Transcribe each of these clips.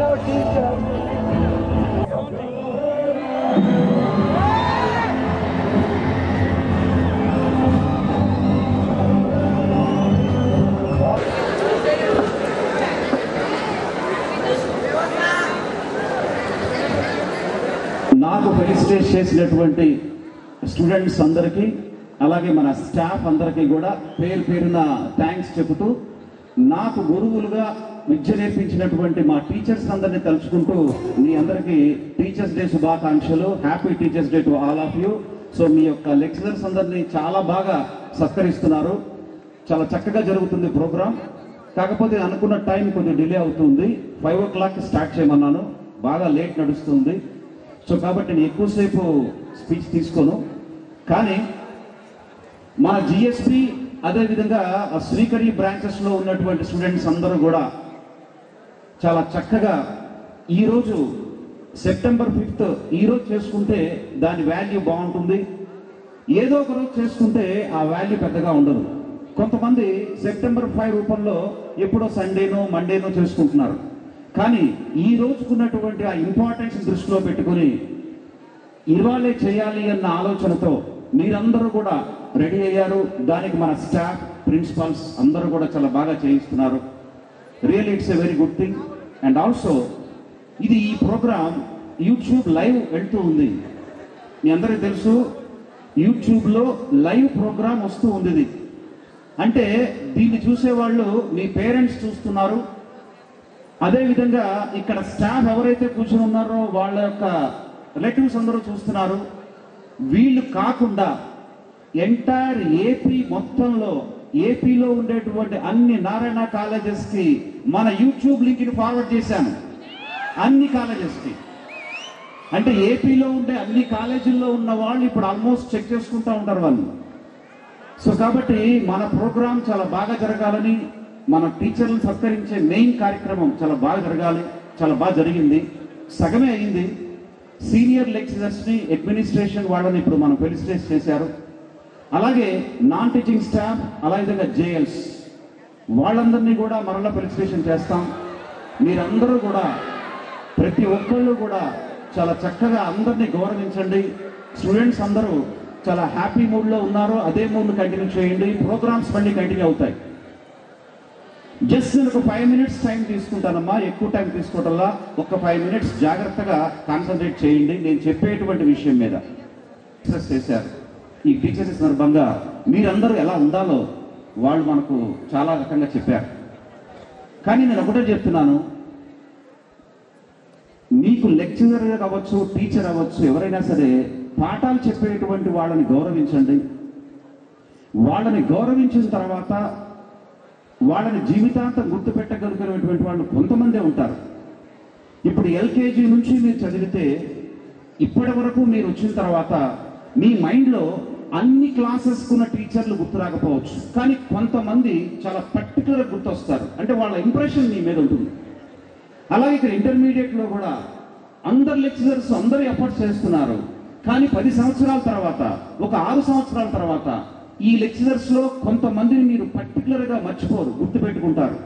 నాకు ఫెలిసిటేట్ చేసినటువంటి స్టూడెంట్స్ అందరికీ అలాగే మన స్టాఫ్ అందరికీ కూడా పేరు పేరున థ్యాంక్స్ చెబుతూ నాకు గురువులుగా విద్య నేర్పించినటువంటి మా టీచర్స్ అందరినీ తలుచుకుంటూ మీ అందరికీ టీచర్స్ డే శుభాకాంక్షలు. Happy teachers day to all of you. So మీ యొక్క లెక్చరర్స్ అందరినీ చాలా బాగా సత్కరిస్తున్నారు. చాలా చక్కగా జరుగుతుంది ప్రోగ్రామ్. కాకపోతే అనుకున్న టైం కొంచెం డిలే అవుతుంది. 5 o'clock స్టార్ట్ చేయమన్నాను, బాగా లేట్ నడుస్తుంది. సో కాబట్టి నేను ఎక్కువసేపు స్పీచ్ తీసుకోను. కానీ మన జిఎస్పి అదేవిధంగా శ్రీకరి బ్రాంచెస్లో ఉన్నటువంటి స్టూడెంట్స్ అందరూ కూడా చాలా చక్కగా ఈరోజు సెప్టెంబర్ 5th ఈరోజు చేసుకుంటే దాని వాల్యూ బాగుంటుంది. ఏదో ఒక రోజు చేసుకుంటే ఆ వాల్యూ పెద్దగా ఉండదు. కొంతమంది సెప్టెంబర్ 5 రూపంలో ఎప్పుడో సండేనో మండేనో చేసుకుంటున్నారు. కానీ ఈ రోజుకున్నటువంటి ఆ ఇంపార్టెన్స్ దృష్టిలో పెట్టుకుని ఇవాళే చేయాలి అన్న ఆలోచనతో మీరందరూ కూడా రెడీ అయ్యారు. దానికి మన స్టాఫ్ ప్రిన్సిపల్స్ అందరూ కూడా చాలా బాగా చేయిస్తున్నారు. Really it's a very good thing. And also ఈ ప్రోగ్రామ్ యూట్యూబ్ లైవ్ వెళ్తూ ఉంది. మీ అందరికీ తెలుసు, యూట్యూబ్లో లైవ్ ప్రోగ్రామ్ వస్తూ ఉంది. అంటే దీన్ని చూసేవాళ్ళు మీ పేరెంట్స్ చూస్తున్నారు. అదేవిధంగా ఇక్కడ స్టాఫ్ ఎవరైతే కూర్చొని ఉన్నారో వాళ్ళ యొక్క రిలేటివ్స్ అందరూ చూస్తున్నారు. వీళ్ళు కాకుండా ఎంటైర్ ఏపీ మొత్తంలో ఏపీలో ఉండేటువంటి అన్ని నారాయణ కాలేజెస్కి మన యూట్యూబ్ లింక్ని ఫార్వర్డ్ చేశాను. అన్ని కాలేజెస్కి అంటే ఏపీలో ఉండే అన్ని కాలేజీల్లో ఉన్న వాళ్ళు ఇప్పుడు ఆల్మోస్ట్ చెక్ చేసుకుంటూ ఉంటారు వాళ్ళు. సో కాబట్టి మన ప్రోగ్రామ్ చాలా బాగా జరగాలని, మన టీచర్లను సత్కరించే మెయిన్ కార్యక్రమం చాలా బాగా జరగాలి. చాలా బాగా జరిగింది. సగమే అయింది. సీనియర్ లెక్చరర్స్ని అడ్మినిస్ట్రేషన్ వాళ్ళని ఇప్పుడు మనం ఫెలిసిటేట్ చేశారు. అలాగే నాన్ టీచింగ్ స్టాఫ్ అలాగే జేఎల్స్ వాళ్ళందరినీ కూడా మరలా ఫెలిసిటేషన్ చేస్తాం. మీరందరూ కూడా ప్రతి ఒక్కళ్ళు కూడా చాలా చక్కగా అందరినీ గౌరవించండి. స్టూడెంట్స్ అందరూ చాలా హ్యాపీ మూడ్లో ఉన్నారు. అదే మూడ్ను కంటిన్యూ చేయండి. ప్రోగ్రామ్స్ మళ్ళీ కంటిన్యూ అవుతాయి. జస్ట్ నేను ఒక 5 minutes టైం తీసుకుంటానమ్మా, ఎక్కువ టైం తీసుకోవటంలా. ఒక 5 minutes జాగ్రత్తగా కాన్సన్ట్రేట్ చేయండి నేను చెప్పేటువంటి విషయం మీద. ఎక్స్ప్రెస్ చేశారు ఈ టీచర్స్ సందర్భంగా మీరందరూ ఎలా ఉండాలో వాళ్ళు మనకు చాలా రకంగా చెప్పారు. కానీ నేను ఒకటే చెప్తున్నాను, మీకు లెక్చరర్ అవ్వచ్చు, టీచర్ అవ్వచ్చు, ఎవరైనా సరే పాఠాలు చెప్పేటువంటి వాళ్ళని గౌరవించండి. వాళ్ళని గౌరవించిన తర్వాత వాళ్ళని జీవితాంతం గుర్తుపెట్టగలిగినటువంటి వాళ్ళు కొంతమందే ఉంటారు. ఇప్పుడు ఎల్కేజీ నుంచి మీరు చదివితే ఇప్పటి వరకు మీరు వచ్చిన తర్వాత మీ మైండ్లో అన్ని క్లాసెస్కున్న టీచర్లు గుర్తు రాకపోవచ్చు, కానీ కొంతమంది చాలా పర్టికులర్ గుర్తొస్తారు. అంటే వాళ్ళ ఇంప్రెషన్ మీ మీద ఉంటుంది. అలాగే ఇక్కడ ఇంటర్మీడియట్లో కూడా అందరు లెక్చరర్స్ అందరూ ఎఫర్ట్స్ చేస్తున్నారు. కానీ 10 సంవత్సరాల తర్వాత, ఒక 6 సంవత్సరాల తర్వాత ఈ లెక్చరర్స్లో కొంతమందిని మీరు పర్టికులర్గా మర్చిపోరు, గుర్తుపెట్టుకుంటారు.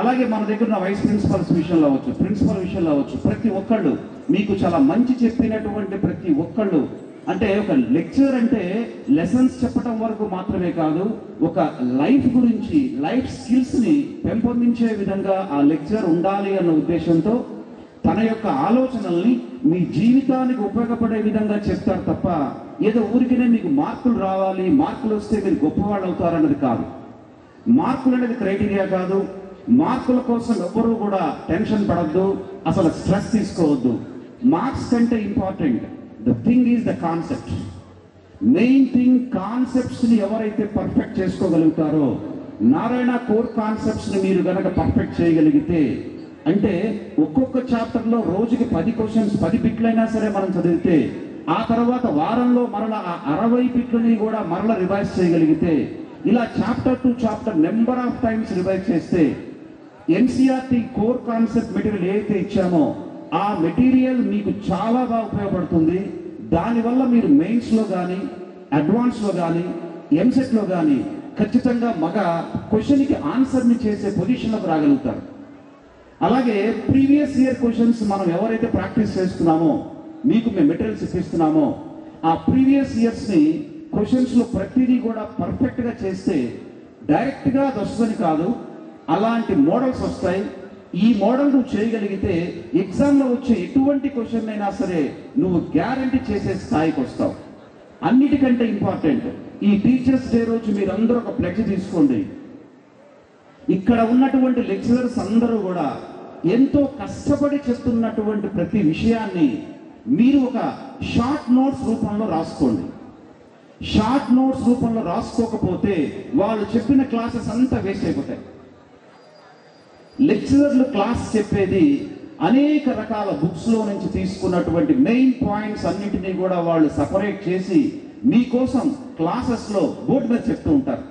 అలాగే మన దగ్గర ఉన్న వైస్ ప్రిన్సిపల్స్ విషయంలో అవ్వచ్చు, ప్రిన్సిపల్ విషయంలో అవ్వచ్చు, ప్రతి ఒక్కళ్ళు మీకు చాలా మంచి చెప్పినటువంటి ప్రతి ఒక్కళ్ళు. అంటే ఒక లెక్చర్ అంటే లెసన్స్ చెప్పడం వరకు మాత్రమే కాదు, ఒక లైఫ్ గురించి, లైఫ్ స్కిల్స్ని పెంపొందించే విధంగా ఆ లెక్చర్ ఉండాలి అన్న ఉద్దేశంతో తన యొక్క ఆలోచనల్ని మీ జీవితానికి ఉపయోగపడే విధంగా చెప్తారు తప్ప ఏదో ఊరికనే మీకు మార్కులు రావాలి, మార్కులు వస్తే మీరు గొప్పవాళ్ళు అవుతారన్నది కాదు. మార్కులు అనేది క్రైటీరియా కాదు. మార్కుల కోసం ఎవ్వరూ కూడా టెన్షన్ పడద్దు, అసలు స్ట్రెస్ తీసుకోవద్దు. మార్క్స్ కంటే important the thing is the concept. Main thing కాన్సెప్ట్స్ని ఎవరైతే పర్ఫెక్ట్ చేసుకోగలుగుతారో, నారాయణ కోర్ కాన్సెప్ట్స్ని మీరు కనుక పర్ఫెక్ట్ చేయగలిగితే, అంటే ఒక్కొక్క చాప్టర్లో రోజుకి 10 questions 10 బిట్లైనా సరే మనం చదివితే, ఆ తర్వాత వారంలో మరలా ఆ 60 బిట్లని కూడా మరలా రివైజ్ చేయగలిగితే, ఇలా chapter to chapter number of times revise చేస్తే ఎన్సీఆర్టీ కోర్ కాన్సెప్ట్ మెటీరియల్ ఏదైతే ఇచ్చామో ఆ మెటీరియల్ మీకు చాలా బాగా ఉపయోగపడుతుంది. దానివల్ల మీరు మెయిన్స్లో కానీ, అడ్వాన్స్లో కానీ, ఎంసెట్లో కానీ ఖచ్చితంగా మగ క్వశ్చన్కి ఆన్సర్ని చేసే పొజిషన్లోకి రాగలుగుతారు. అలాగే ప్రీవియస్ ఇయర్ క్వశ్చన్స్ మనం ఎవరైతే ప్రాక్టీస్ చేస్తున్నామో, మీకు మేము మెటీరియల్స్ ఇప్పిస్తున్నామో, ఆ ప్రీవియస్ ఇయర్స్ని క్వశ్చన్స్లో ప్రతిదీ కూడా పర్ఫెక్ట్గా చేస్తే డైరెక్ట్గా అది వస్తుందని కాదు, అలాంటి మోడల్స్ వస్తాయి. ఈ మోడల్ నువ్వు చేయగలిగితే ఎగ్జామ్లో వచ్చే ఎటువంటి క్వశ్చన్ అయినా సరే నువ్వు గ్యారంటీ చేసే స్థాయికి వస్తావు. అన్నిటికంటే ఇంపార్టెంట్, ఈ టీచర్స్ డే రోజు మీరందరూ ఒక ప్లెడ్జ్ తీసుకోండి. ఇక్కడ ఉన్నటువంటి లెక్చరర్స్ అందరూ కూడా ఎంతో కష్టపడి చెప్తున్నటువంటి ప్రతి విషయాన్ని మీరు ఒక షార్ట్ నోట్స్ రూపంలో రాసుకోండి. షార్ట్ నోట్స్ రూపంలో రాసుకోకపోతే వాళ్ళు చెప్పిన క్లాసెస్ అంతా వేస్ట్ అయిపోతాయి. లెక్చరర్లు క్లాస్ చెప్పేది అనేక రకాల బుక్స్లో నుంచి తీసుకున్నటువంటి మెయిన్ పాయింట్స్ అన్నింటినీ కూడా వాళ్ళు సపరేట్ చేసి మీకోసం క్లాసెస్లో బోర్డు మీద చెప్తూ ఉంటారు.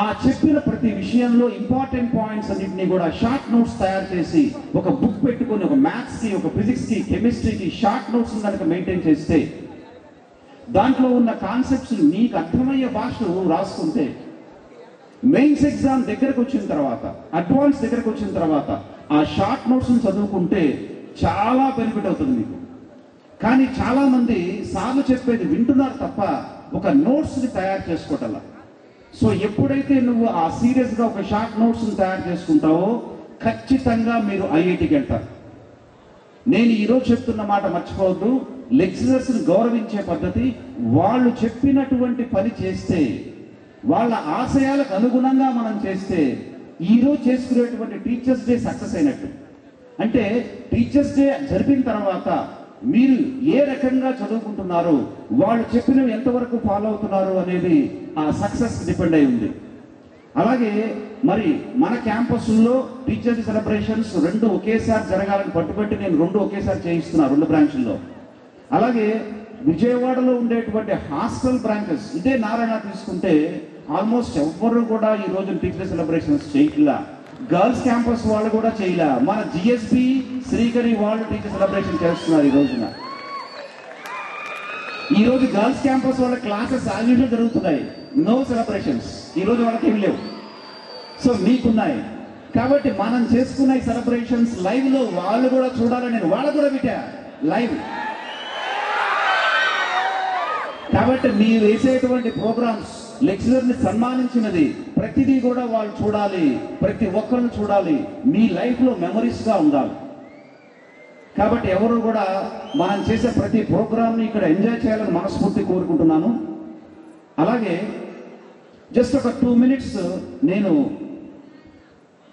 ఆ చెప్పిన ప్రతి విషయంలో ఇంపార్టెంట్ పాయింట్స్ అన్నింటినీ కూడా షార్ట్ నోట్స్ తయారు చేసి ఒక బుక్ పెట్టుకొని ఒక మ్యాథ్స్కి, ఒక ఫిజిక్స్కి, కెమిస్ట్రీకి షార్ట్ నోట్స్ కనుక మెయింటైన్ చేస్తే, దాంట్లో ఉన్న కాన్సెప్ట్స్ నీకు అర్థమయ్యే భాషలో రాసుకుంటే, మెయిన్స్ ఎగ్జామ్ దగ్గరకు వచ్చిన తర్వాత, అడ్వాన్స్ దగ్గరకు వచ్చిన తర్వాత ఆ షార్ట్ నోట్స్ని చదువుకుంటే చాలా బెనిఫిట్ అవుతుంది మీకు. కానీ చాలా మంది సార్లు చెప్పేది వింటున్నారు తప్ప ఒక నోట్స్ని తయారు చేసుకోవటంలా. సో ఎప్పుడైతే నువ్వు ఆ సీరియస్గా ఒక షార్ట్ నోట్స్ని తయారు చేసుకుంటావో ఖచ్చితంగా మీరు ఐఐటికి వెళ్తారు. నేను ఈరోజు చెప్తున్న మాట మర్చిపోవద్దు. లెక్చరర్స్ని గౌరవించే పద్ధతి, వాళ్ళు చెప్పినటువంటి పని చేస్తే, వాళ్ళ ఆశయాలకు అనుగుణంగా మనం చేస్తే ఈరోజు చేసుకునేటువంటి టీచర్స్ డే సక్సెస్ అయినట్టు. అంటే టీచర్స్ డే జరిపిన తర్వాత మీరు ఏ రకంగా చదువుకుంటున్నారు, వాళ్ళు చెప్పినవి ఎంతవరకు ఫాలో అవుతున్నారు అనేది ఆ సక్సెస్ డిపెండ్ అయి ఉంది. అలాగే మరి మన క్యాంపస్లో టీచర్స్ డే సెలబ్రేషన్స్ 2 ఒకేసారి జరగాలని పట్టుబట్టి నేను 2 ఒకేసారి చేయిస్తున్నా 2 బ్రాంచ్ల్లో. అలాగే విజయవాడలో ఉండేటువంటి హాస్టల్ బ్రాంచెస్ ఇదే నారాయణ తీసుకుంటే ఆల్మోస్ట్ ఎవ్వరు కూడా ఈ రోజు టీచర్ సెలబ్రేషన్స్ చేయట్లా. గర్ల్స్ క్యాంపస్ వాళ్ళు కూడా చేయలే. మన జిఎస్బి శ్రీకరి వాళ్ళు టీచర్ సెలబ్రేషన్ చేస్తున్నారు ఈ రోజున. ఈ రోజు గర్ల్స్ క్యాంపస్ వాళ్ళ క్లాసెస్ యాన్యువల్గా జరుగుతున్నాయి, నో సెలబ్రేషన్స్ ఈ రోజు వాళ్ళకి ఏమి లేవు. సో మీకున్నాయి కాబట్టి మనం చేసుకున్న ఈ సెలబ్రేషన్స్ లైవ్ లో వాళ్ళు కూడా చూడాలని నేను వాళ్ళు కూడా పెట్టా లైవ్. కాబట్టి మీరు వేసేటువంటి ప్రోగ్రామ్స్ లెక్చరర్ని సన్మానించినది ప్రతిదీ కూడా వాళ్ళు చూడాలి, ప్రతి ఒక్కరిని చూడాలి, మీ లైఫ్లో మెమరీస్గా ఉండాలి. కాబట్టి ఎవరు కూడా మనం చేసే ప్రతి ప్రోగ్రామ్ని ఇక్కడ ఎంజాయ్ చేయాలని మనస్ఫూర్తి కోరుకుంటున్నాను. అలాగే జస్ట్ ఒక 2 minutes నేను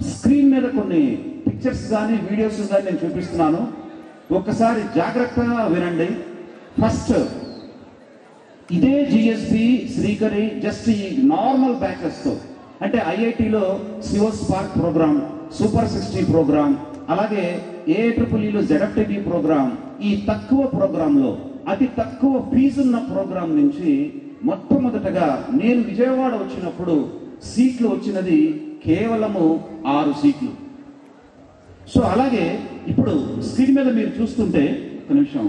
స్క్రీన్ మీద కొన్ని పిక్చర్స్ కానీ వీడియోస్ కానీ నేను చూపిస్తున్నాను, ఒక్కసారి జాగ్రత్తగా వినండి. ఫస్ట్ ఇదే జిఎస్బి శ్రీకరి జస్ట్ ఈ నార్మల్ బ్యాచెస్తో, అంటే ఐఐటిలో సివోస్పార్క్ ప్రోగ్రామ్, సూపర్ 60 ప్రోగ్రామ్, అలాగే ఏఐఈఈలో ZFTB ప్రోగ్రామ్, ఈ తక్కువ ప్రోగ్రాంలో అతి తక్కువ ఫీజున్న ప్రోగ్రాం నుంచి మొట్టమొదటగా నేను విజయవాడ వచ్చినప్పుడు సీట్లు వచ్చినది కేవలము 6 సీట్లు. సో అలాగే ఇప్పుడు స్క్రీన్ మీద మీరు చూస్తుంటే ఒక నిమిషం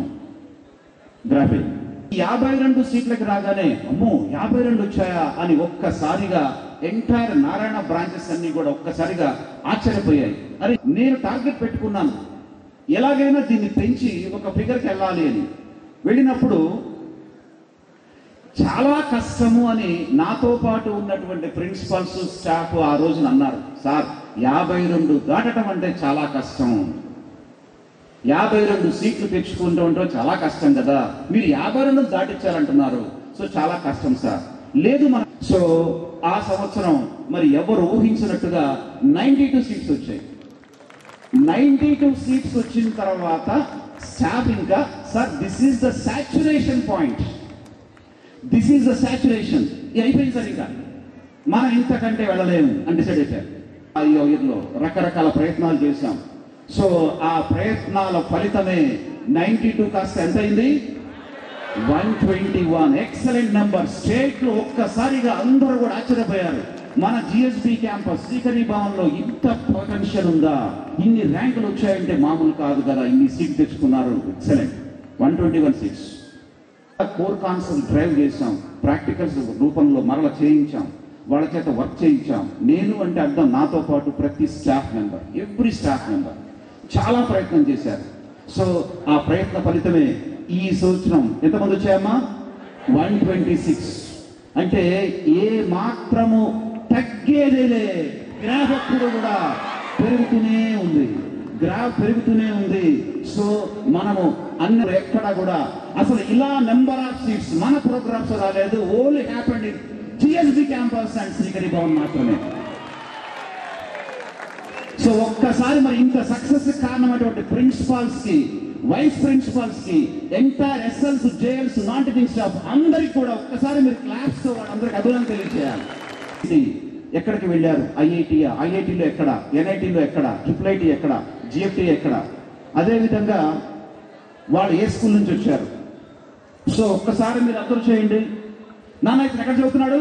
గ్రాఫిక్ 52 సీట్లకు రాగానే అమ్మో 52 వచ్చాయా అని ఒక్కసారిగా ఎంటైర్ నారాయణ బ్రాంచెస్ అన్ని కూడా ఒక్కసారిగా ఆశ్చర్యపోయాయి. అరే నేను టార్గెట్ పెట్టుకున్నాను ఎలాగైనా దీన్ని పెంచి ఒక ఫిగర్కి వెళ్ళాలి అని. వెళ్ళినప్పుడు చాలా కష్టము అని నాతో పాటు ఉన్నటువంటి ప్రిన్సిపల్స్ స్టాఫ్ ఆ రోజున అన్నారు, సార్ 52 దాటడం అంటే చాలా కష్టం, 52 సీట్లు తెచ్చుకుంటూ ఉంటే చాలా కష్టం కదా, మీరు 52 దాటించాలంటున్నారు, సో చాలా కష్టం సార్. లేదు మన సో ఆ సంవత్సరం మరి ఎవరు ఊహించినట్టుగా 92 సీట్స్ వచ్చాయి. 92 సీట్స్ వచ్చిన తర్వాత స్టాఫ్ ఇంకా sir this is the saturation point, this is the saturation, అయిపోయింది సార్, ఇంకా మనం ఇంతకంటే వెళ్ళలేము అని డిసైడ్ అయిపోయారు. ఆ ఇయర్లో రకరకాల ప్రయత్నాలు చేశాం. సో ఆ ప్రయత్నాల ఫలితమే 92 కాస్త ఎంత అయింది 121. Excellent number. స్టేట్ లో ఒక్కసారిగా అందరూ కూడా ఆశ్చర్యపోయారు, మన జిఎస్బి క్యాంపస్ శ్రీకరి భవన్లో ఇంత పొటెన్షియల్ ఉందా, ఇన్ని ర్యాంకులు వచ్చాయంటే మామూలు కాదు కదా, ఇన్ని సీట్ తెచ్చుకున్నారు. Excellent. 121 seats. Core concept drive చేశాం, ప్రాక్టికల్స్ రూపంలో మరల చేయించాం. వాళ్ళ చేత వర్క్ చేయించాం. నేను అంటే అర్థం నాతో పాటు ప్రతి staff member, every staff member చాలా ప్రయత్నం చేశారు. సో ఆ ప్రయత్న ఫలితమే ఈ సంవత్సరం ఎంతమంది వచ్చాయమ్మా? 126. అంటే ఏ మాత్రము తగ్గేదేలే. గ్రాఫ్ ఎప్పుడు కూడా పెరుగుతూనే ఉంది, గ్రాఫ్ పెరుగుతూనే ఉంది. సో మనము అన్ని ఎక్కడ కూడా అసలు ఇలా నెంబర్ ఆఫ్ సీట్స్ మన ప్రోగ్రామ్స్ రాలేదు. Only happened in GSB campus and Srikari Bhavan మాత్రమే. సో ఒక్కసారి మరి ఇంత సక్సెస్ కారణమైనటువంటి ప్రిన్సిపాల్స్ కి, వైస్ ప్రిన్సిపాల్స్ కి, entire SLs, JLs, non teaching staff అందరికి కూడా ఒక్కసారి మీరు క్లాప్స్ తో వాళ్ళందరికి అభినందనలు తెలియజేయాలి. ఎక్కడికి వెళ్ళారు? ఐఐటీయా? ఐఐటీలో ఎక్కడ? ఎన్ఐటీలో ఎక్కడ? ట్రిపుల్ ఎక్కడ? జిఎఫ్టీ ఎక్కడ? అదేవిధంగా వాళ్ళు ఏ స్కూల్ నుంచి వచ్చారు? సో ఒక్కసారి మీరు అబ్జర్వ్ చేయండి. నాన్న ఇప్పుడు ఎక్కడ చదువుతున్నాడు?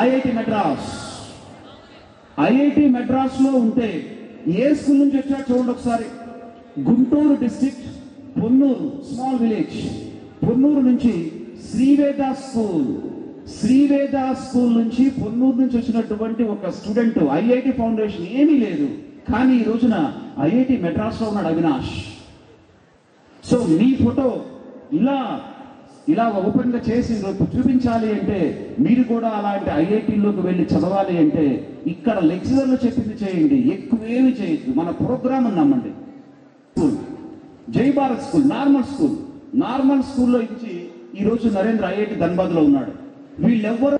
ఐఐటి మెడ్రాస్. ఐఐటి మెడ్రాస్ లో ఉంటే ఏ స్కూల్ నుంచి వచ్చారు చూడండి ఒకసారి. Guntur district, Ponnur small village, Ponnur నుంచి శ్రీవేద స్కూల్. శ్రీవేద స్కూల్ నుంచి, పొన్నూరు నుంచి వచ్చినటువంటి ఒక స్టూడెంట్. ఐఐటి ఫౌండేషన్ ఏమీ లేదు, కానీ ఈ రోజున ఐఐటి మెడ్రాస్ లో ఉన్నాడు అవినాష్. సో మీ ఫోటో ఇలా ఓపెన్ గా చేసి చూపించాలి అంటే, మీరు కూడా అలాంటి ఐఐటీలోకి వెళ్ళి చదవాలి అంటే ఇక్కడ లెక్చరర్లు చెప్పింది చేయండి, ఎక్కువేమి చేయొద్దు. మన ప్రోగ్రామ్ నమ్మండి. స్కూల్ జై భారత్ స్కూల్, నార్మల్ స్కూల్లో ఇచ్చి ఈ రోజు నరేంద్ర ఐఐటి ధన్బాద్ లో ఉన్నాడు. వీళ్ళెవ్వరు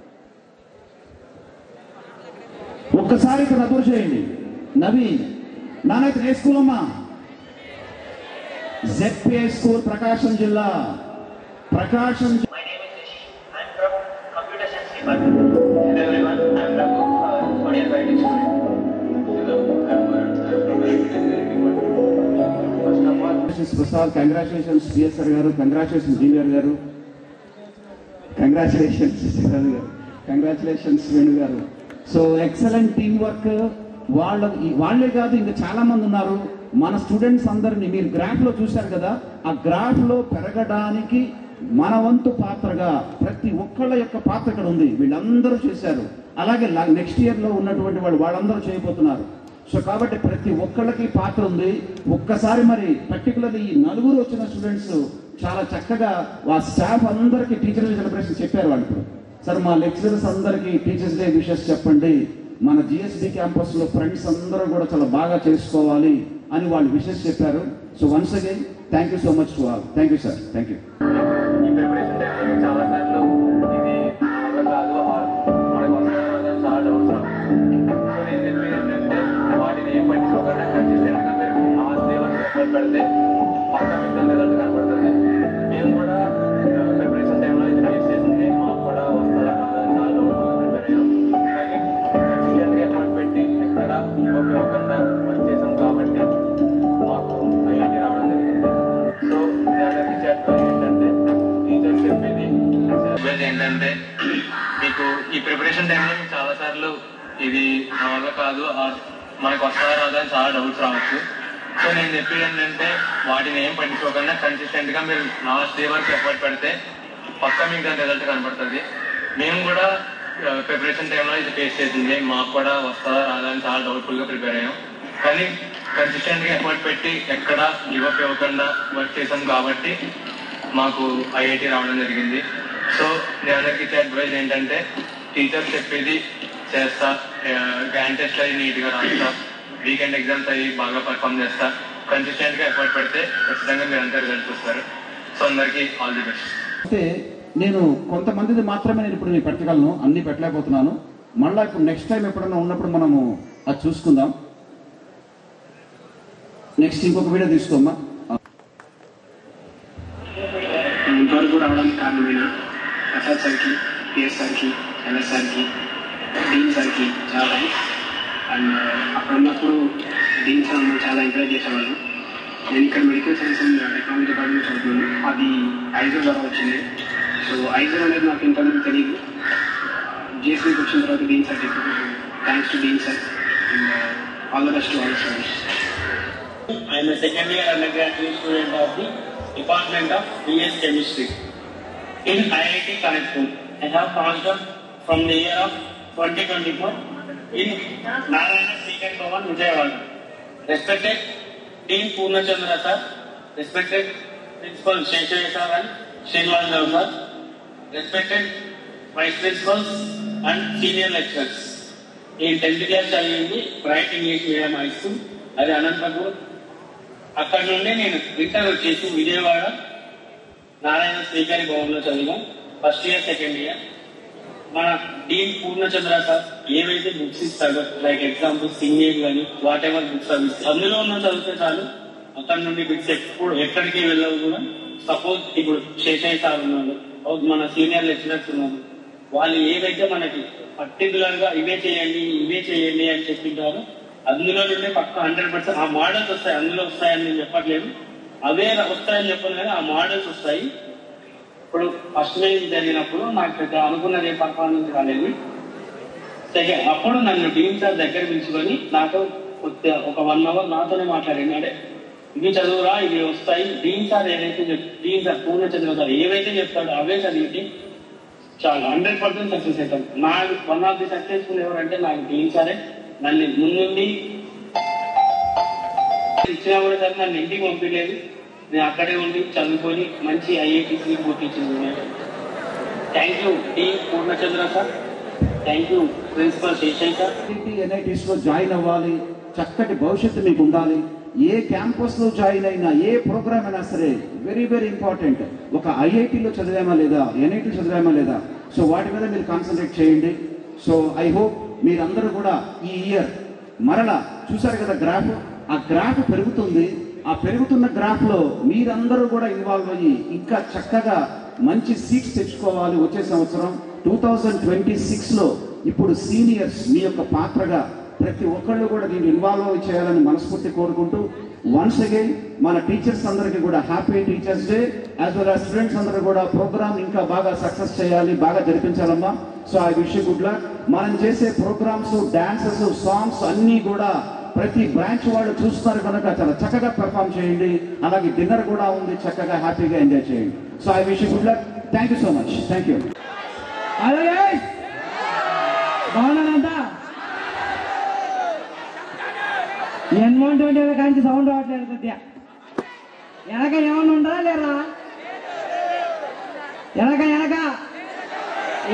ఒక్కసారి ఇక్కడ అబ్జర్వ్ చేయండి. నవీన్, నానైతే ఏ స్కూల్ అమ్మా? జెడ్పీఐ స్కూల్, ప్రకాశం జిల్లా. ప్రకాశం. My name is Rishi. I'm from Computer Science Department. Hello everyone. I'm Raghu, audio writing student. Hello, I'm from Engineering Department. First of all, Prasad, congratulations CSR గారు, కంగ్రాచులేషన్స్ జూనియర్ గారు, congratulations గారు, congratulations Venu గారు. So excellent team work. వాళ్ళే కాదు, ఇంకా చాలా మంది ఉన్నారు. మన స్టూడెంట్స్ అందరినీ మీరు గ్రాఫ్ లో చూశారు కదా, ఆ గ్రాఫ్ లో పెరగడానికి మన వంతు పాత్రగా ప్రతి ఒక్కళ్ళ యొక్క పాత్ర ఇక్కడ ఉంది. వీళ్ళందరూ చేశారు. అలాగే నెక్స్ట్ ఇయర్ లో ఉన్నటువంటి వాళ్ళందరూ చేయబోతున్నారు. సో కాబట్టి ప్రతి ఒక్కళ్ళకి పాత్ర ఉంది. ఒక్కసారి మరి పర్టికులర్లీ ఈ 4 వచ్చిన స్టూడెంట్స్ చాలా చక్కగా ఆ స్టాఫ్ అందరికీ టీచర్ డే సెలబ్రేషన్ చెప్పారు. వాళ్ళు సార్ మా లెక్చరర్స్ అందరికీ టీచర్స్ డే విషెస్ చెప్పండి, మన జిఎస్బి క్యాంపస్ లో ఫ్రెండ్స్ అందరూ కూడా చాలా బాగా చేసుకోవాలి అని వాళ్ళు విషెస్ చెప్పారు. So once again thank you so much to all. Thank you sir, thank you. ఈ ప్రిపరేషన్ టైంలో చాలా సార్లు ఇది కాదు మనకు చాలా డౌట్స్. సో నేను చెప్పేది ఏంటంటే వాటిని ఏం పట్టించుకోకుండా కన్సిస్టెంట్గా మీరు ఎఫర్ట్ పెడితే పక్క మీకు రిజల్ట్ కనపడుతుంది. మేము కూడా ప్రిపరేషన్ టైంలో ఇది ఫేస్ చేసింది, మాకు కూడా వస్తుందా చాలా డౌట్గా ప్రిపేర్ అయ్యాం. కానీ కన్సిస్టెంట్గా ఎఫర్ట్ పెట్టి ఎక్కడ ఇవ్వకుండా వర్క్ చేసాం కాబట్టి మాకు ఐఐటీ రావడం జరిగింది. సో దానికి చెప్పేది ఏంటంటే టీచర్స్ చెప్పేది ఏంటంటే మీకు ఈ ప్రిపరేషన్ టైంలో మీకు చాలా సార్లు ఇది నా వల్ల కాదు, మనకు వస్తుందా రాదా అని చాలా డౌట్స్ రావచ్చు. సో నేను చెప్పేది ఏంటంటే వాటిని ఏం పట్టించుకోకుండా కన్సిస్టెంట్ గా మీరు లాస్ట్ డే వరకు ఎఫర్ట్ పెడితే పక్కా మీకు దాని రిజల్ట్ కనపడుతుంది. మేము కూడా ప్రిపరేషన్ టైంలో ఇది ఫేస్ చేసింది, మాకు కూడా వస్తుందా రాదా అని చాలా డౌట్ఫుల్ గా ప్రిపేర్ అయ్యాం. కానీ కన్సిస్టెంట్ గా ఎఫర్ట్ పెట్టి ఎక్కడ గివప్ ఇవ్వకుండా వర్క్ చేసాం కాబట్టి మాకు ఐఐటి రావడం జరిగింది. సో నేను అందరికి ఇచ్చే అడ్వైజ్ ఏంటంటే టీచర్స్ చెప్పేది చేస్తా, గ్రాండ్ టెస్ట్ అయ్యి నీట్ గా రాస్తా, వీకెండ్ ఎగ్జామ్స్ అయ్యి బాగా పర్ఫామ్ చేస్తా, కన్సిస్టెంట్ గా ఎఫర్ట్ పెడితే ఖచ్చితంగా మీరు అంతా రిజల్ట్స్ వస్తారు. సో అందరికీ ఆల్ ది బెస్ట్. అంటే నేను కొంతమందిది మాత్రమే నేను ఇప్పుడు పెట్టగలను, అన్ని పెట్టలేకపోతున్నాను. మళ్ళీ ఇప్పుడు నెక్స్ట్ టైం ఎప్పుడన్నా ఉన్నప్పుడు మనము అది చూసుకుందాం. నెక్స్ట్ ఇంకొక వీడియో తీసుకోమ్మా. ఇంతవరకు రావడానికి కారణమైన ప్రసాద్ సార్కి, పిఎస్ సార్కి, ఎన్ఎస్ సార్కి, డీన్ సార్కి చాలా థ్యాంక్స్. అండ్ అక్కడ ఉన్నప్పుడు డీన్ సార్ చాలా ఎంకరేజ్ చేసేవాళ్ళు. నేను ఇక్కడ medical science and technology department చదువుతున్నాను, అది ఐజర్ ద్వారా వచ్చింది. సో ఐజర్ అనేది నాకు ఇంతకుముందు తెలియదు. జిఎస్బీకి వచ్చిన తర్వాత డీన్ సార్ చెప్పారు. Thanks to dean sir and all the best to all students. I am a second year undergraduate student of the Department of BS Chemistry in IIT Kanpur. I have passed on from the year of 2024 in Narayana Srikari Bhavan, Vijayawada. Respected Dean Purnachandra sir, respected Principal Sheshaya sir and Srinivas Rao sir, respected Vice Principals and Senior Lecturers. In 10th class చదివింది bright English medium high school, అది అనంతపూర్. అక్కడ నుండి నేను inter వచ్చేసి విజయవాడ నారాయణ శ్రీకరి భవన్ లో చదివాం. First year second year. మన Deen Purnachandra sir ఏవైతే బుక్స్ ఇస్తాడో, లైక్ ఎగ్జాంపుల్ సింగింగ్ కానీ వాట్ ఎవర్ బుక్స్ అవి అందులో ఉన్న చదివితే చాలు. అక్కడ నుండి బిట్స్ ఎప్పుడు ఎక్కడికి వెళ్ళవు కూడా. సపోజ్ ఇప్పుడు శేషయ్య సార్ ఉన్నాడు, మన సీనియర్ లెక్చరర్స్ ఉన్నారు, వాళ్ళు ఏవైతే మనకి పర్టికులర్ గా ఇవే చేయండి అని చెప్పింటారు, అందులో నుండి పక్క 100% ఆ మోడల్స్ వస్తాయి. అందులో వస్తాయని నేను చెప్పట్లేదు, అవే వస్తాయని చెప్పను, కానీ ఆ మోడల్స్ వస్తాయి. ఇప్పుడు ఫస్ట్ మ్యాచ్ జరిగినప్పుడు నాకు పెద్ద అనుకున్నది పర్ఫార్మెన్స్ రాలేదు. సెకండ్ అప్పుడు నన్ను డీన్ సార్ దగ్గర పిలుచుకొని నాతో ఒక 1 hour నాతోనే మాట్లాడండి. అంటే ఇవి చదువురా, ఇవి వస్తాయి. Dean sir dean sir Purnachandra sir ఏవైతే చెప్తాడో అవే చదివితే చాలా 100% సక్సెస్ అవుతాం. నాకు వన్ ఆఫ్ ది సక్సెస్ఫుల్ ఎవరంటే నాకు డీన్ సారే. నన్ను ముందుండి ఇచ్చినా కూడా సరే నన్ను ఇంటికి పంపించలేదు, నేను అక్కడే ఉండి చదువుకొని మంచి ఐఐటీసీ పూర్తించింది. Thank you dean Purnachandra sir, thank you principal Seshaiah sir. NITs లో జాయిన్ అవ్వాలి, చక్కటి భవిష్యత్తు మీకు ఉండాలి. ఏ క్యాంపస్ లో జాయిన్ అయినా, ఏ ప్రోగ్రామ్ అయినా సరే వెరీ వెరీ ఇంపార్టెంట్. ఒక ఐఐటీలో చదివామా లేదా, ఎన్ఐటీ చదివామా లేదా, సో వాటి మీద మీరు కాన్సన్ట్రేట్ చేయండి. సో ఐ హోప్ మీరందరూ కూడా ఈ ఇయర్ మరలా చూసారు కదా గ్రాఫ్, ఆ గ్రాఫ్ పెరుగుతుంది. ఆ పెరుగుతున్న గ్రాఫ్ లో మీరందరూ కూడా ఇన్వాల్వ్ అయ్యి ఇంకా చక్కగా మంచి సీట్స్ తెచ్చుకోవాలి. వచ్చే సంవత్సరం 2026 లో ఇప్పుడు సీనియర్స్ మీ యొక్క పాత్రగా ప్రతి ఒక్కళ్ళు కూడా దీన్ని ఇన్వాల్వ్ చేయాలని మనస్ఫూర్తి కోరుకుంటూ, వన్స్ అగైన్ మన టీచర్స్ అందరికీ కూడా happy teachers day. As well as students అందరూ కూడా ప్రోగ్రామ్ ఇంకా బాగా సక్సెస్ చేయాలి, బాగా జరిపించాలమ్మా. So I wish you good luck. మనం చేసే ప్రోగ్రామ్స్, డాన్సెస్, సాంగ్స్ అన్ని కూడా ప్రతి బ్రాంచ్ వాళ్ళు చూస్తున్నారు కనుక చాలా చక్కగా పెర్ఫామ్ చేయండి. అలాగే డిన్నర్ కూడా ఉంది, చక్కగా హ్యాపీగా ఎంజాయ్ చేయండి. So I wish you good luck. Thank you so much. Thank you. బాగున్నానంతా N120 కానీ సౌండ్ రావట్లేదు. కొద్దిగా వెనక ఏమన్నా ఉందా లేరా? వెనక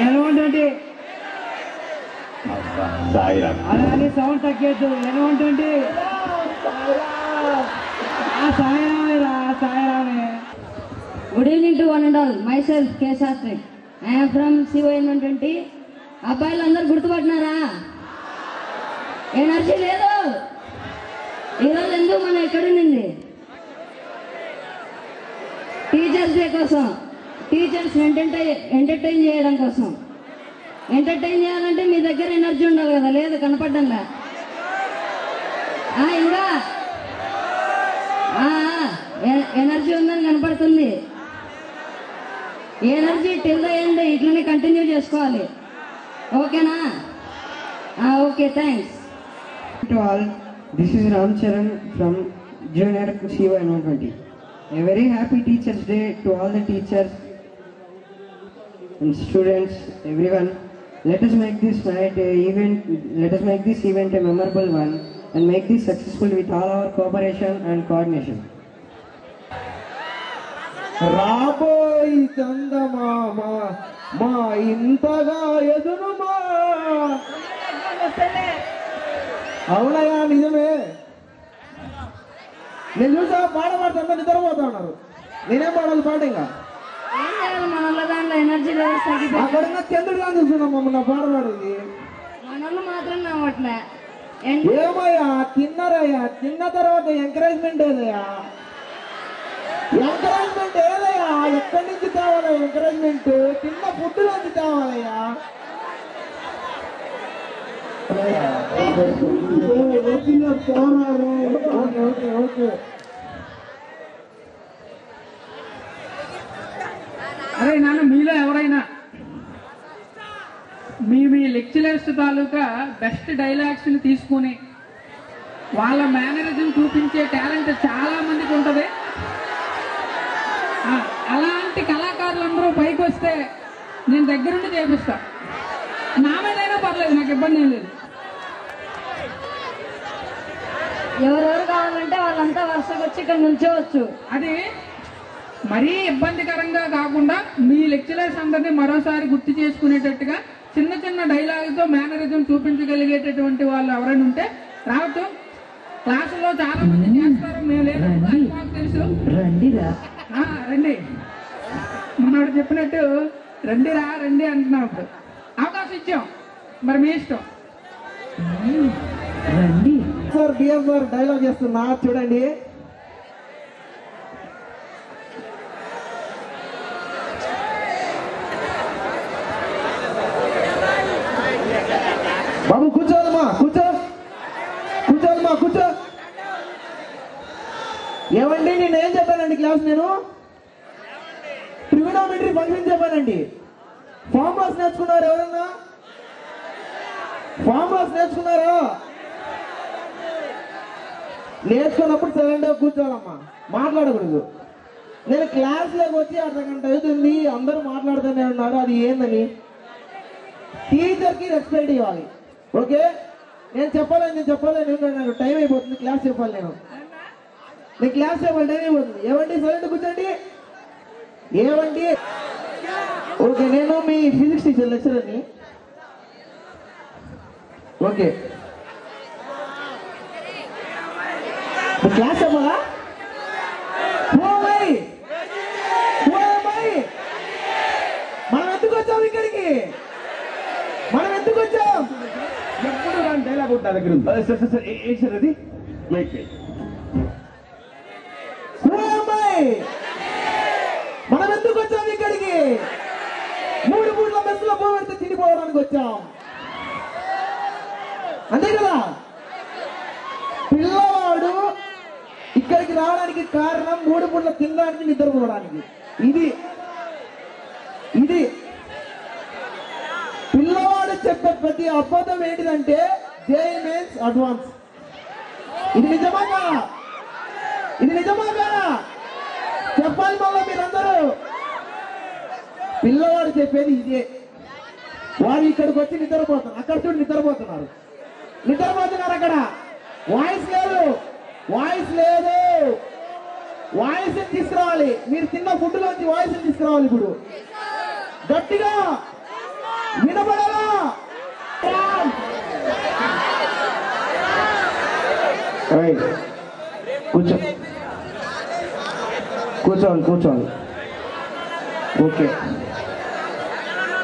N120 అలాగే సౌండ్ తగ్గేద్దు. N120 సాయిరామే. Good evening to one and all. Myself K Shastri. I'm from CON120. అబ్బాయిలు అందరు గుర్తుపట్టినారా? ఎనర్జీ లేదు ఈరోజు. ఎందుకు మనం ఎక్కడుంది? టీచర్స్ డే కోసం, టీచర్స్ ఎంటర్టైన్ చేయడం కోసం. ఎంటర్టైన్ చేయాలంటే మీ దగ్గర ఎనర్జీ ఉండాలి కదా, లేదు కనపడ్డంలా. ఇంకా ఎనర్జీ ఉందని కనపడుతుంది. ఎనర్జీ టిల్ ద ఎండ్ ఇట్లనే కంటిన్యూ చేసుకోవాలి. ఓకేనా? Okay, thanks to all. This is Ram Charan from Junior CON120. A very happy Teachers Day to all the teachers and students, everyone. Let us make this event a memorable one and make this successful with all our cooperation and coordination. రాబోయ్ చందమామ మా ఇంతగా ఎదురుమా. అవునయ్యా, నిజమే. నేను చూసా పాట పాడుతుంటే నిద్రపోతా ఉన్నారు. నేనేం పాడాలి పాట? ఇంకా ఎనర్జీ అక్కడ చంద్రుడుగా చూస్తున్నాం మమ్మల్ని పాట పాడేది. మనల్ని మాత్రం నమ్మట్లే. ఏమయ్యా తిన్నారయ్యా, తిన్న తర్వాత ఎంకరేజ్మెంట్ ఏదయ్యా? ఎంకరేజ్మెంట్ ఏదయ్యా? ఎక్కడి నుంచి తేవాలా ఎంకరేజ్మెంట్? తిన్న ఫుడ్ నుంచి తేవాలయ్యా. అరే నాన్న, మీలో ఎవరైనా మీ లెక్చరర్స్ తాలూకా బెస్ట్ డైలాగ్స్ ని తీసుకుని వాళ్ళ మేనరిజం చూపించే టాలెంట్ చాలా మందికి ఉంటది. అలాంటి కళాకారులందరూ పైకి వస్తే నేను దగ్గరుండి చేపిస్తా. ఇబ్బంది ఏం లేదు. ఎవరెవరు కావాలంటే వాళ్ళంతా వరుసగా వచ్చి ఇక్కడ నిల్చోవచ్చు. అది మరీ ఇబ్బందికరంగా కాకుండా మీ లెక్చరర్స్ అందరినీ మరోసారి గుర్తు చేసుకునేటట్టుగా చిన్న చిన్న డైలాగుతో మేనరిజం చూపించగలిగేటటువంటి వాళ్ళు ఎవరైనా ఉంటే రావచ్చు. క్లాసులో చాలా మంది చేస్తారు, మేము లేదు మాకు తెలుసు. రండి, మనోడు చెప్పినట్టు రండి అంటున్నాడు. అవకాశం ఇచ్చాం, మరి మీ ఇష్టం. సార్ డిఎం సార్ డైలాగ్ చేస్తున్నా చూడండి. బాబు కూర్చోవాలమ్మా, కూర్చోవాలమ్మా, కూర్చో. ఏమండి నేనేం చెప్పానండి క్లాస్? నేను ట్రిగోనోమెట్రీ ఫంక్షన్ చెప్పానండి. ఫార్ములాస్ నేర్చుకున్నారు ఎవరన్నా? ఫార్ములాస్ నేర్చుకున్నారా? నేర్చుకున్నప్పుడు సైలెంట్గా కూర్చోవాలమ్మా, మాట్లాడకూడదు. నేను క్లాస్లోకి వచ్చి అర్ధగంట అవుతుంది, అందరూ మాట్లాడుతూనే ఉన్నారు. అది ఏందని టీచర్కి రెస్పెక్ట్ ఇవ్వాలి. ఓకే, నేను చెప్పాలని నాకు టైం అయిపోతుంది. క్లాస్ చెప్పాలి, నేను క్లాస్ చెప్పాలి, టైం అయిపోతుంది. ఏమండి సైలెంట్ కూర్చోండి. ఏమండి? ఓకే, నేను మీ ఫిజిక్స్ టీచర్ లెక్చరర్ని. ఓకే, క్లాస్ చెప్పాలా? మనం ఎందుకు వచ్చాం ఇక్కడికి? ఎప్పుడు రాని డైలాగ్ ఉంటా దగ్గర ఉంది. ఏంటి సార్ అది? మనం ఎందుకు వచ్చాం ఇక్కడికి? 3 పూట్ల మెస్సులో పోవడితే తినిపోవడానికి వచ్చాం, అంతే కదా? పిల్లవాడు ఇక్కడికి రావడానికి కారణం 3 పూట్ల తినడానికి, నిద్రపోవడానికి. ఇది పిల్లవాడు చెప్పే ప్రతి అబద్ధం ఏంటిదంటే జేఈ మెయిన్స్ అడ్వాన్స్. ఇది నిజమా కాదా? చెప్పాలి మళ్ళీ మీరందరూ. పిల్లవాడు చెప్పేది ఇదే. వాడు ఇక్కడికి వచ్చి నిద్రపోతున్నారు, అక్కడ చూడు నిద్రపోతున్నారు. అక్కడ వాయిస్ లేదు. వాయిస్ తీసుకురావాలి. మీరు తిన్న ఫుడ్ లోంచి వాయిస్ తీసుకురావాలి. ఇప్పుడు గట్టిగా వినపడాలా? కూర్చోవాలి. ఓకే,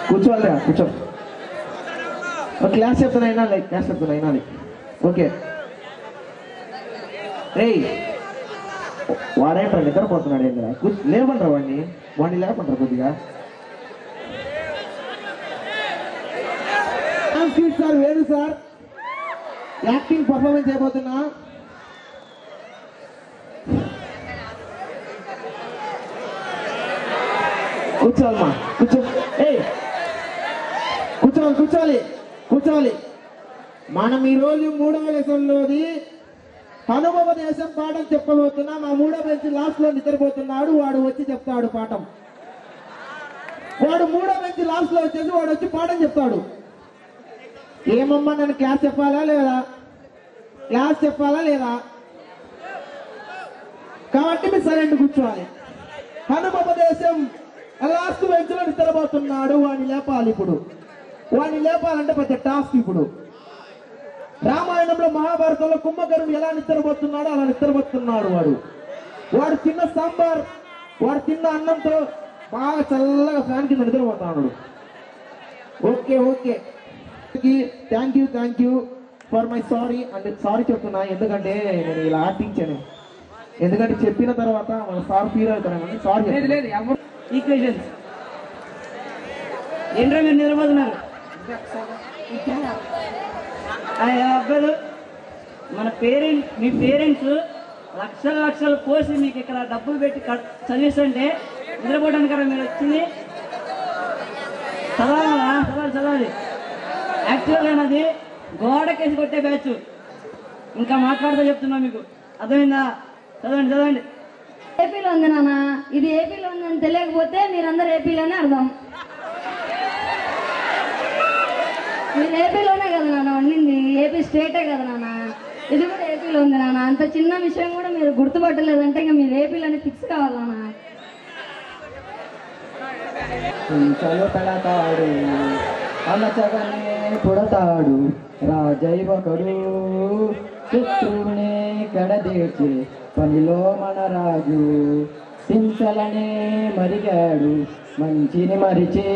కూర్చో. క్లాస్ చెప్తున్నా. ఓకే, వాడేంటారా నిద్రపోతున్నాడు? ఏంటరా లేవంటారా? వాడిని లేపంటారు కొద్దిగా. సార్ వేరు సార్, యాక్టింగ్ పర్ఫార్మెన్స్ అయిపోతున్నా. కూర్చోవాలమ్మా, కూర్చోవాలి. మనం ఈరోజు 3వ లెసన్లోది అనుభవదేశం పాఠం చెప్పబోతున్నా. మా 3వ బెంచ్ లాస్ట్ లో నిద్రపోతున్నాడు. వాడు వచ్చి చెప్తాడు పాఠం. వాడు 3వ బెంచ్ లాస్ట్ లో వచ్చేసి వాడు వచ్చి పాఠం చెప్తాడు. ఏమమ్మా నన్ను క్లాస్ చెప్పాలా లేదా? కాబట్టి మీరు సరైన కూర్చోవాలి. అనుభవదేశం లాస్ట్ బెంచ్ లో నిద్రపోతున్నాడు. వాడిని లేపాలి. ఇప్పుడు వాడిని లేపాలంటే పెద్ద టాస్క్. ఇప్పుడు రామాయణంలో మహాభారతంలో కుంభకర్ణుడు ఎలా నిద్రపోతున్నాడో అలా నిద్రపోతున్నాడు. వాడు తిన్న సాంబార్, వాడు తిన్న అన్నంతో బాగా చల్లగా ఫ్యాన్ కింద నిద్రపోతున్నాడు. Okay, thank you for my sorry. అంటే సారీ చెప్తున్నా, ఎందుకంటే నేను ఇలా ఆర్టించాను. ఎందుకంటే చెప్పిన తర్వాత మన సార్ ఫీల్ అవుతారేమని సారీ. ఈక్వేషన్స్ ఏంట్రా మీరు నిద్రపోతున్నారు? అబ్బాయిలు, మీ పేరెంట్స్ లక్షలు పోసి మీకు ఇక్కడ డబ్బులు పెట్టి చదివిస్తుంటే నిద్రపోవడానికి కదా మీరు వచ్చింది? చదవాలి. యాక్చువల్గా అది గోడకేసి కొట్టే బ్యాచ్. ఇంకా మాట్లాడుతూ చెప్తున్నా మీకు, అర్థమైందా? చదవండి. ఏపీలో ఉంది నాన్న, ఇది ఏపీలో ఉందని తెలియకపోతే మీరందరూ ఏపీలోనే అర్థం. మీరు ఏపీలోనే కదా స్టేటే కదా నాన్న, ఇది కూడా ఏపీలో ఉంది నాన్న. అంత చిన్న విషయం కూడా మీరు గుర్తుపట్టలేదంటే ఇంకా మీరు ఏపీలోనే ఫిక్స్ కావాలి నాన్న. కుంచలు పెడతాడు అనచగనే పుడతాడు రాజైవకుడు, శత్రువుని కడదేర్చే పనిలో మన రాజు. సింసలనే మరిగాడు మంచిని మరిచే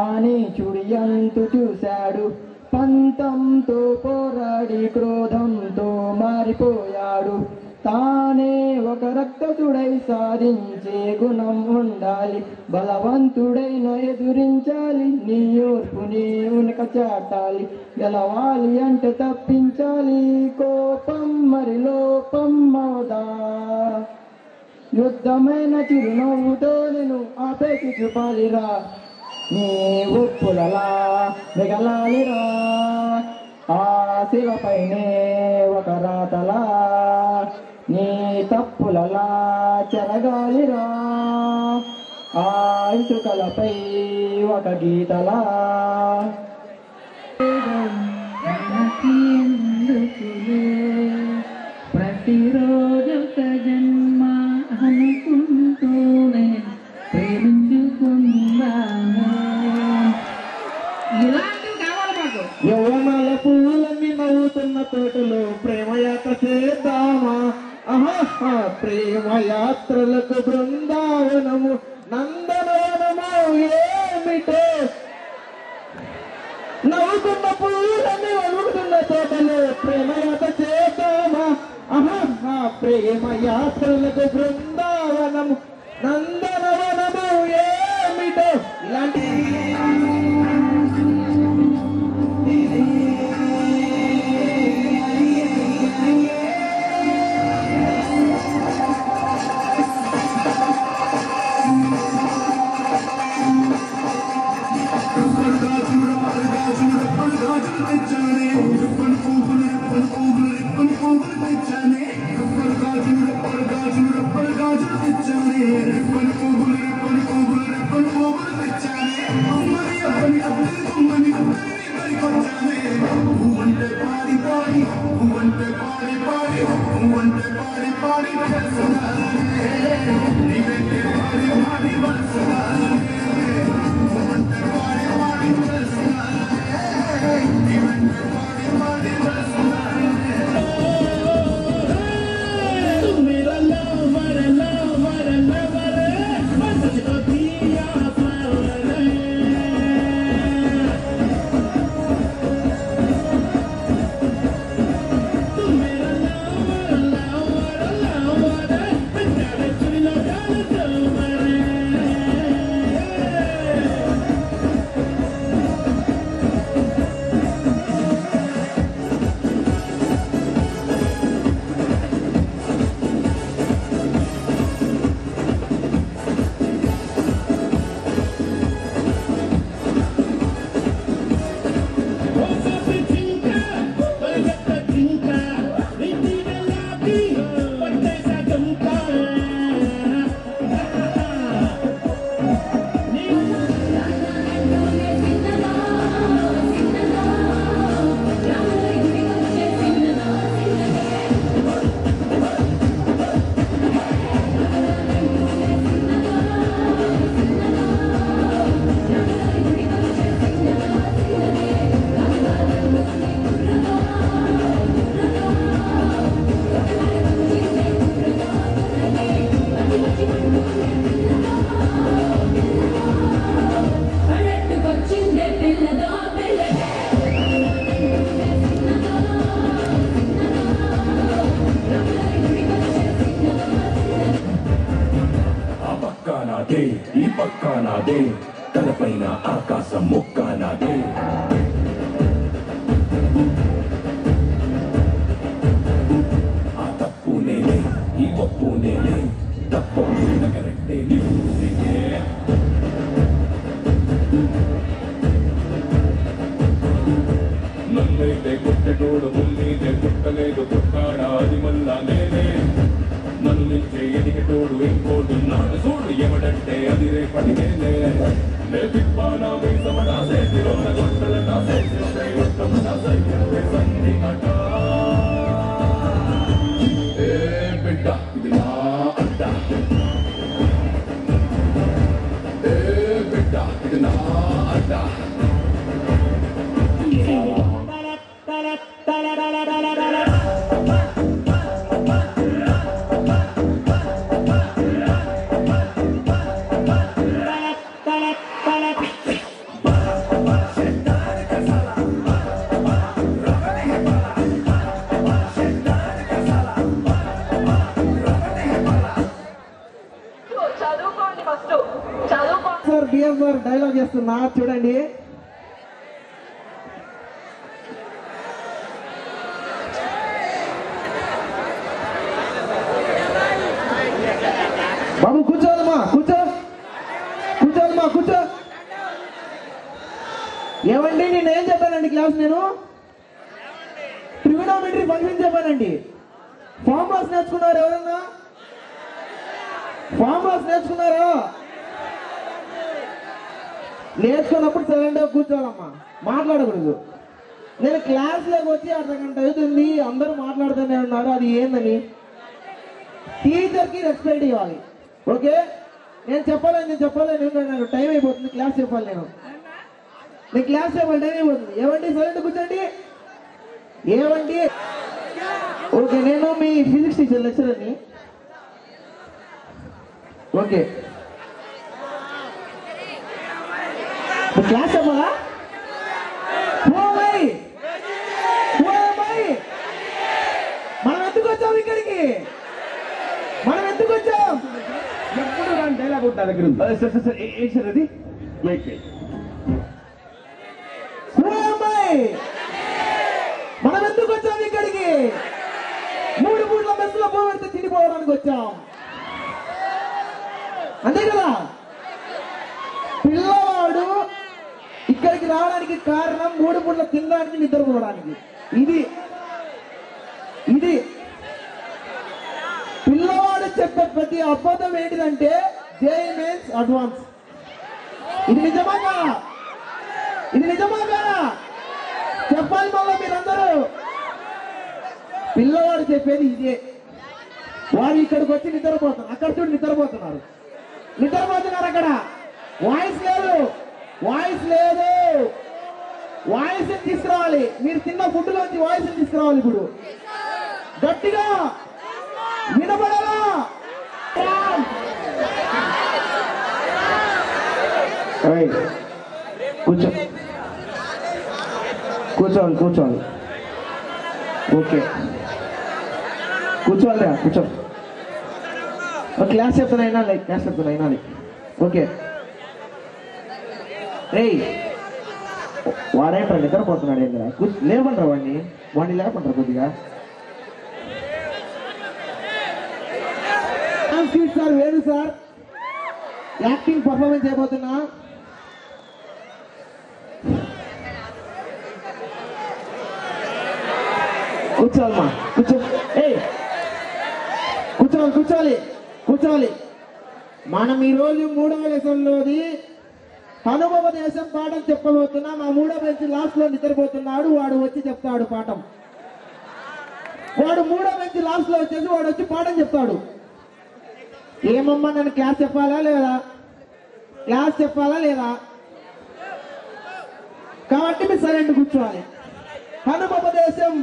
ఆని చుడి అంతు చూశాడు. పంతంతో పోరాడి క్రోధంతో మారిపోయాడు. తానే ఒక రక్తతుడై సాధించే గుణం ఉండాలి. బలవంతుడైన ఎదురించాలి, నీ ఓర్పు నీ ఉనక చాటాలి. గెలవాలి అంటే తప్పించాలి, కోపం మరి లోపం అవుదా. యుద్ధమైన చిరునవ్వుతో నేను ఆపేసి చూపాలిరా, నీ ఉప్పులలా మిగలాలిరా. ఆ శిలపైనే ఒక రాతలా నీ తప్పులలా చెరగాలిరా. ఆ ఇసుకలపై ఒక గీతలా ప్రతిరోజు ఒక జన్మ అనుకుంటూనే ప్రేమించుకున్నాను. ఇలాంటివి కావాలి మాకు. యవ్వనాల పూలన్నీ నవ్వుతున్న తోటలో ప్రేమయాత్ర చేద్దామా. ఆహా, ప్రేమయాత్రలకు బృందావనము నందనవనము ఏమిటో. నవ్వుతున్న పూలన్నీ నవ్వుతున్న తోటలో ప్రేమయాత్ర చేద్దామా. ఆహా, ప్రేమయాత్రలకు బృందావనము నందనవనము ఏమిటో. ఇలాంటి నాదే, ఈ పక్క నాదే, తలపైన ఆకాశం ముక్క నాదే. ఆ తప్పు నేనే, ఈ ఒప్పు నేనే, తప్పు కరెక్టే నీకే. నన్నైతే కొట్టెటోడు మున్నైతే కొట్టలేదు, కొట్టాడా అది మళ్ళా నేనే. నన్ను నుంచే ఎదిగటోడు ఇంకోడున్నాడు చూడు, ఎవడంటే అది రేపటి నేనే. నే తిప్పానా మీ సమడా సేతిలో గొట్టల నా సేతిలో ఉత్తమ నా సైకిల్ సంధి బిఎస్ సార్ డైలాగ్ చేస్తున్నా చూడండి. బాబు కూర్చోవాలమ్మా, కూర్చోవాలమ్మా, కూర్చో. ఏమండి నేనేం చెప్పానండి క్లాస్? నేను ట్రిగోనోమెట్రీ ఫంక్షన్ చెప్పానండి. ఫార్ములాస్ నేర్చుకున్నారు ఎవరన్నా? ఫార్ములాస్ నేర్చుకున్నారా? నేర్చుకున్నప్పుడు సైలెంట్గా కూర్చోవాలమ్మా, మాట్లాడకూడదు. నేను క్లాస్లోకి వచ్చి అర్ధగంట అవుతుంది, అందరూ మాట్లాడుతూనే ఉన్నారు. అది ఏందని టీచర్కి రెస్పెక్ట్ ఇవ్వాలి. ఓకే, నేను చెప్పాలని నాకు టైం అయిపోతుంది. క్లాస్ చెప్పాలి, నేను క్లాస్ చెప్పాలి, టైం అయిపోతుంది. ఏమండి సైలెంట్ కూర్చోండి. ఏమండి? ఓకే, నేను మీ ఫిజిక్స్ టీచర్ లెక్చరర్ని. ఓకే, క్లాస్ చెప్పాలా? మనం ఎందుకు వచ్చాం ఇక్కడికి? ఎప్పుడు రాని డైలాగ్ ఉంటా దగ్గర ఉంది. ఏం సార్ అది? మనం ఎందుకు వచ్చాం ఇక్కడికి? 3 పూట్ల మెస్సులో పోగొడితే తినిపోవడానికి వచ్చాం, అంతే కదా? పిల్లవాడు ఇక్కడికి రావడానికి కారణం 3 పూట్ల తినడానికి, నిద్రపోవడానికి. ఇది పిల్లవాడు చెప్పే ప్రతి అబద్ధం ఏంటిదంటే జేఈ మెయిన్స్ అడ్వాన్స్. ఇది నిజమా కాదా? చెప్పాలి మళ్ళా మీరందరూ. పిల్లవాడు చెప్పేది ఇదే. వాడు ఇక్కడికి వచ్చి నిద్రపోతున్నారు, అక్కడ చూడు నిద్రపోతున్నారు. అక్కడ వాయిస్ లేదు. వాయిస్ తీసుకురావాలి. మీరు తిన్న ఫుడ్ లోంచి వాయిస్ తీసుకురావాలి. ఇప్పుడు గట్టిగా వినపడాలా? కూర్చోవాలి. ఓకే, కూర్చో. క్లాస్ చెప్తున్నా. ఓకే, వాడేంటారు నిద్రపోతున్నాడు? ఏం కదా, లేపంటారు వాడిని లేపంటారు కొద్దిగా. Sir Venu sir acting performance అయిపోతున్నా. కూర్చోవాలమ్మా, కూర్చోవాలి. మనం ఈరోజు 3వ లెసన్లోది అనుభవదేశం పాఠం చెప్పబోతున్నా. మా 3వ బెంచ్ లాస్ట్ లో నిద్రపోతున్నాడు. వాడు వచ్చి చెప్తాడు పాఠం. వాడు 3వ బెంచ్ లాస్ట్ లో వచ్చేసి వాడు వచ్చి పాఠం చెప్తాడు. ఏమమ్మా నన్ను క్లాస్ చెప్పాలా లేదా? కాబట్టి మీరు సైలెంట్ కూర్చోవాలి. అనుభవదేశం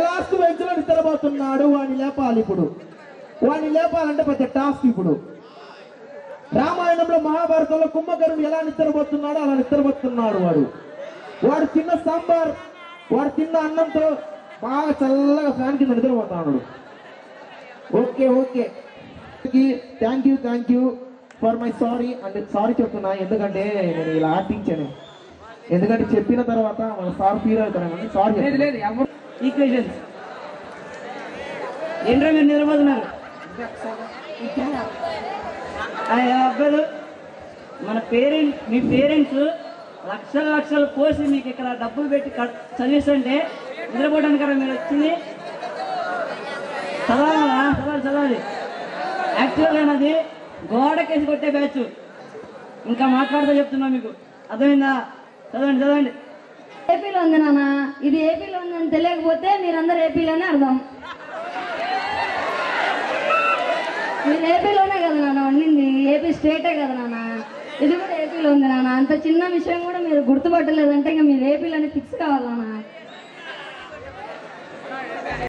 లాస్ట్ బెంచ్ లో నిద్రపోతున్నాడు. వాడిని లేపాలి. ఇప్పుడు వాడిని లేపాలంటే పెద్ద టాస్క్. ఇప్పుడు రామాయణంలో మహాభారతంలో కుంభకర్ణుడు ఎలా నిద్రపోతున్నాడో అలా నిద్రపోతున్నాడు. వాడు తిన్న సాంబార్, వాడు తిన్న అన్నంతో బాగా చల్లగా ఫ్యాన్ కింద నిద్రపోతున్నాడు. Okay, thank you for my sorry. అంటే సారీ చెప్తున్నా, ఎందుకంటే నేను ఇలా ఆర్టించాను. ఎందుకంటే చెప్పిన తర్వాత మన సార్ ఫీల్ అవుతానేమని సారీ. ఈక్వేషన్స్ ఏంట్రా మీరు నిద్రపోతున్నారు? అబ్బాయిలు, మీ పేరెంట్స్ లక్షలు పోసి మీకు ఇక్కడ డబ్బులు పెట్టి చదివిస్తుంటే నిద్రపోవడానికి కదా మీరు వచ్చింది? చదవాలి. యాక్చువల్గా అది గోడకేసి కొట్టే బ్యాచ్. ఇంకా మాట్లాడుతూ చెప్తున్నా మీకు, అర్థమైందా? చదవండి. ఏపీలో ఉంది నాన్న, ఇది ఏపీలో ఉందని తెలియకపోతే మీరందరూ ఏపీలోనే అర్థం. మీరు ఏపీలోనే కదా నాన్న ఉండింది, ఏపీ స్టేటే కదా నాన్న. ఇది కూడా ఏపీలో ఉంది నాన్న. అంత చిన్న విషయం కూడా మీరు గుర్తుపట్టలేదంటే ఇంకా మీరు ఏపీలోనే ఫిక్స్ కావాలన్నా.